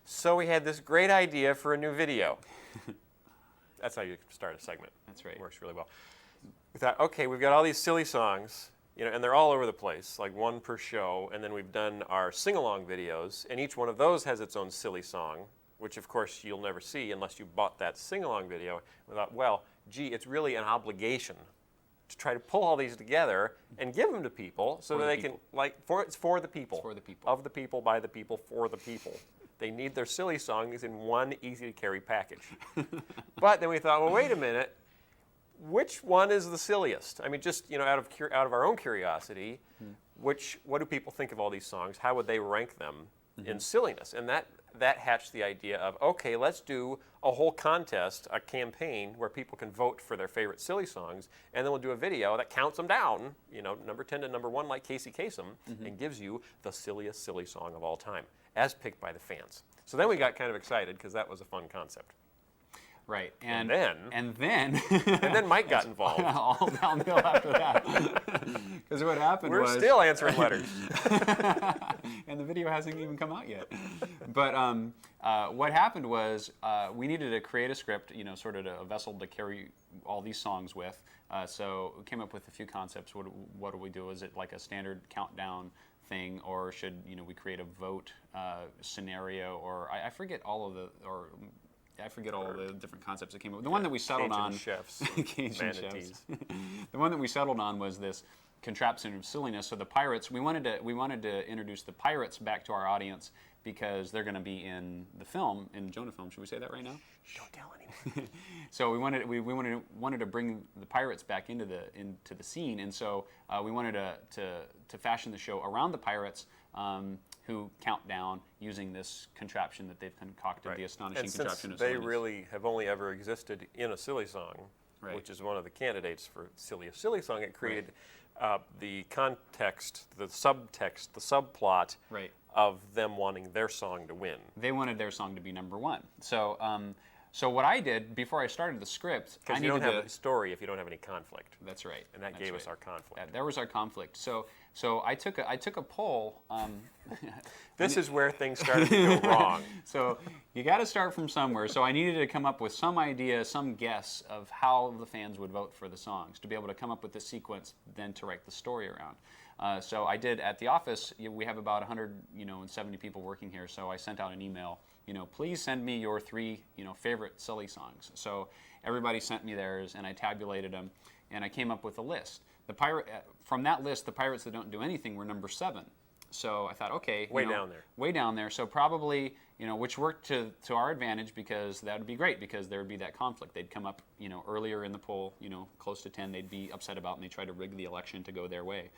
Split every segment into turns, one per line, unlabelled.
So we had this great idea for a new video. That's how you start a segment.
That's right.
It works really well. We thought, okay, we've got all these silly songs, and they're all over the place, like one per show, and then we've done our sing-along videos, and each one of those has its own silly song, which of course you'll never see unless you bought that sing-along video. We thought, well, gee, it's really an obligation to try to pull all these together and give them to people so that they can, it's for the people.
It's for the people.
Of the people, by the people, for the people. They need their silly songs in one easy-to-carry package. But then we thought, well, wait a minute. Which one is the silliest? I mean, just out of our own curiosity, what do people think of all these songs? How would they rank them in silliness? And that hatched the idea of, okay, let's do a whole contest, a campaign where people can vote for their favorite silly songs, and then we'll do a video that counts them down, number 10 to number 1, like Casey Kasem, and gives you the silliest silly song of all time, as picked by the fans. So then we got kind of excited because that was a fun concept.
Right,
and then
and then
Mike got involved.
All downhill after that. Because what happened was
we're still answering letters,
and the video hasn't even come out yet. But what happened was we needed to create a script, sort of a vessel to carry all these songs with. So we came up with a few concepts. What do we do? Is it like a standard countdown thing, or should we create a vote scenario? Or I forget all of the different concepts that came up. The one that we settled on,
chefs,
Cajun chefs. The one that we settled on was this contraption of silliness. So the pirates, we wanted to introduce the pirates back to our audience because they're going to be in the film, in Jonah film. Should we say that right now?
Don't tell anyone.
So we wanted to bring the pirates back into the scene, and so we wanted to fashion the show around the pirates. Who count down using this contraption that they've concocted, the astonishing contraption of silliness.
They really have only ever existed in a silly song, which is one of the candidates for silliest silly song. It created the context, the subtext, the subplot of them wanting their song to win.
They wanted their song to be number 1. So so what I did before I started the script,
because you don't have a story if you don't have any conflict.
That's right.
And that gave us our conflict.
There was our conflict. So I took a poll.
This is where things started to go wrong.
So you got to start from somewhere. So I needed to come up with some idea, some guess of how the fans would vote for the songs to be able to come up with the sequence, then to write the story around. So I did at the office. We have about 170 people working here. So I sent out an email. Please send me your 3 favorite silly songs. So everybody sent me theirs, and I tabulated them, and I came up with a list. From that list, the pirates that don't do anything were number 7. So I thought, okay,
way down there.
So probably, which worked to our advantage because that would be great because there would be that conflict. They'd come up, earlier in the poll, close to 10. They'd be upset about, and they try to rig the election to go their way.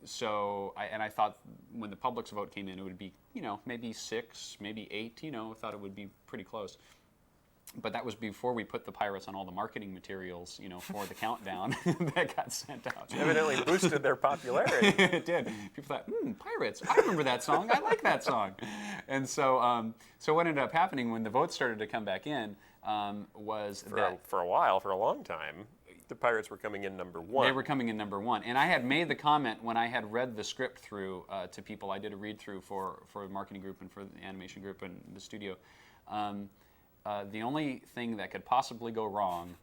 So I thought when the public's vote came in, it would be, maybe 6, maybe 8. I thought it would be pretty close. But that was before we put the pirates on all the marketing materials, for the countdown that got sent out.
Evidently boosted their popularity.
It did. People thought, pirates, I remember that song. I like that song. And so what ended up happening when the votes started to come back in was
for a long time, the pirates were coming in number 1.
They were coming in number 1. And I had made the comment when I had read the script through to people. I did a read-through for the marketing group and for the animation group and the studio. The only thing that could possibly go wrong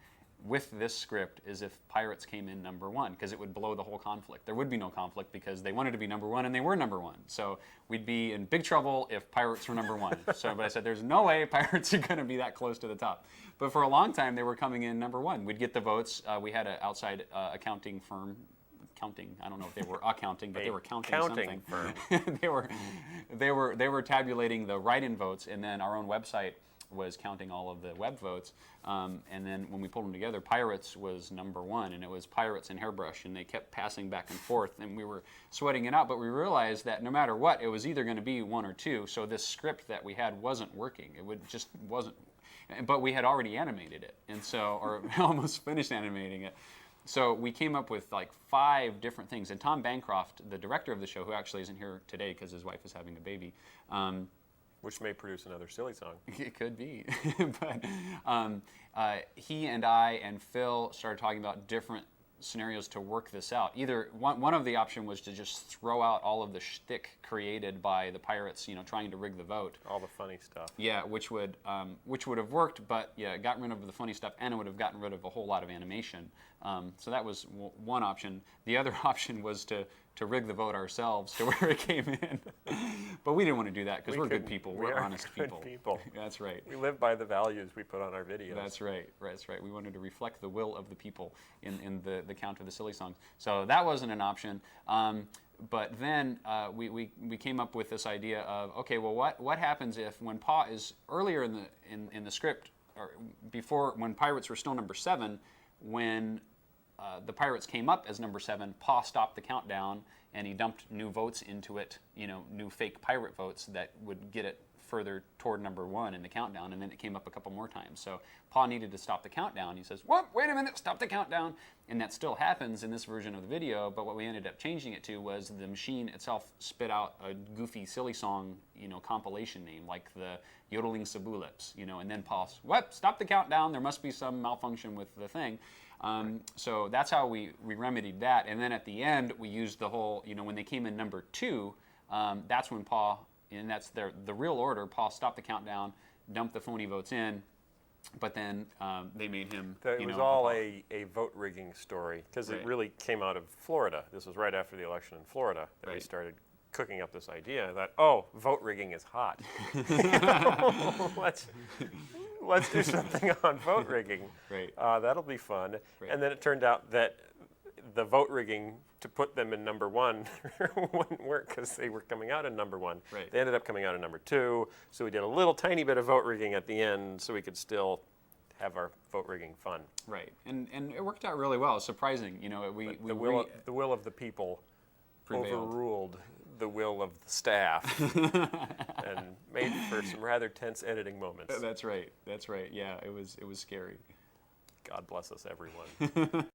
with this script is if pirates came in number 1, because it would blow the whole conflict. There would be no conflict because they wanted to be number 1 and they were number 1. So we'd be in big trouble if pirates were number 1. But I said, there's no way pirates are going to be that close to the top. But for a long time, they were coming in number 1. We'd get the votes. We had an outside accounting firm. I don't know if they were accounting, but they were counting something.
Firm.
they were tabulating the write-in votes, and then our own website was counting all of the web votes, and then when we pulled them together, Pirates was number 1, and it was Pirates and Hairbrush, and they kept passing back and forth, and we were sweating it out, but we realized that no matter what, it was either going to be 1 or 2, so this script that we had wasn't working. It just wasn't, but we had already animated it, and so, or almost finished animating it. So we came up with like 5 different things, and Tom Bancroft, the director of the show, who actually isn't here today because his wife is having a baby,
which may produce another silly song.
It could be. But he and I and Phil started talking about different scenarios to work this out. Either one of the option was to just throw out all of the shtick created by the pirates, trying to rig the vote.
All the funny stuff.
Yeah, which would have worked, but yeah, it got rid of the funny stuff, and it would have gotten rid of a whole lot of animation. So that was one option. The other option was to rig the vote ourselves to where it came in. But we didn't want to do that because we're good people. We're honest people. That's right.
We live by the values we put on our videos.
That's right. That's right. We wanted to reflect the will of the people in the count of the silly songs. So that wasn't an option. But then we came up with this idea of, okay, well, what happens if when Pa is earlier in the script, or before, when pirates were still number 7, when the pirates came up as number 7, Pa stopped the countdown and he dumped new votes into it, new fake pirate votes that would get it further toward number 1 in the countdown, and then it came up a couple more times. So Pa needed to stop the countdown. He says, "What? Wait a minute, stop the countdown." And that still happens in this version of the video, but what we ended up changing it to was the machine itself spit out a goofy, silly song, compilation name, like the Yodeling Sabulips, and then Pa, "What? Stop the countdown. There must be some malfunction with the thing." So that's how we remedied that. And then at the end, we used the whole, when they came in number 2, that's when Pa, and that's the real order, Pa stopped the countdown, dumped the phony votes in, but then they made him,
It was all a vote rigging story, because it really came out of Florida. This was right after the election in Florida that we started cooking up this idea that, oh, vote rigging is hot. Let's do something on vote rigging. That'll be fun. And then it turned out that the vote rigging to put them in number 1 wouldn't work because they were coming out in number 1. They ended up coming out in number 2. So we did a little tiny bit of vote rigging at the end so we could still have our vote rigging fun.
And it worked out really well. It's surprising.
The will of the people
prevailed.
Overruled the will of the staff and made for some rather tense editing moments.
That's right. Yeah, it was scary.
God bless us, everyone.